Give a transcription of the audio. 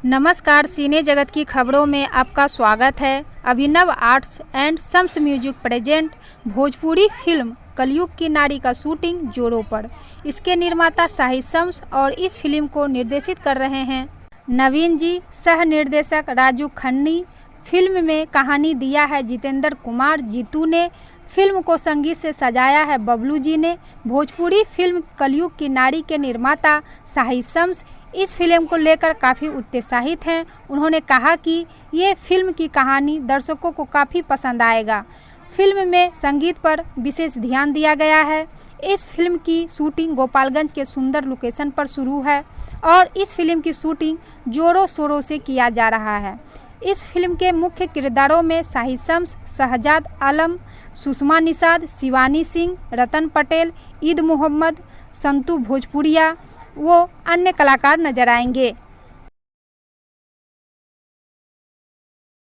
नमस्कार, सिने जगत की खबरों में आपका स्वागत है। Abhinav arts and sums music present Bhojpuri film Kalyug ki नारी का शूटिंग जोरों पर। इसके निर्माता साहिद शम्स और इस फिल्म को निर्देशित कर रहे हैं नवीन जी। सह निर्देशक राजू खन्नी। फिल्म में कहानी दिया है जितेंद्र कुमार जीतू ने। फिल्म को संगीत से सजाया है बबलू जी ने। भोजपुरी फिल्म कलयुग की नारी के निर्माता साहिद शम्स इस फिल्म को लेकर काफ़ी उत्साहित हैं। उन्होंने कहा कि ये फिल्म की कहानी दर्शकों को काफ़ी पसंद आएगा। फिल्म में संगीत पर विशेष ध्यान दिया गया है। इस फिल्म की शूटिंग गोपालगंज के सुंदर लोकेशन पर शुरू है और इस फिल्म की शूटिंग जोरों शोरों से किया जा रहा है। इस फिल्म के मुख्य किरदारों में साहिद शम्स, शहजाद आलम, सुषमा निषाद, शिवानी सिंह, रतन पटेल, ईद मोहम्मद, संतू भोजपुरिया वो अन्य कलाकार नजर आएंगे।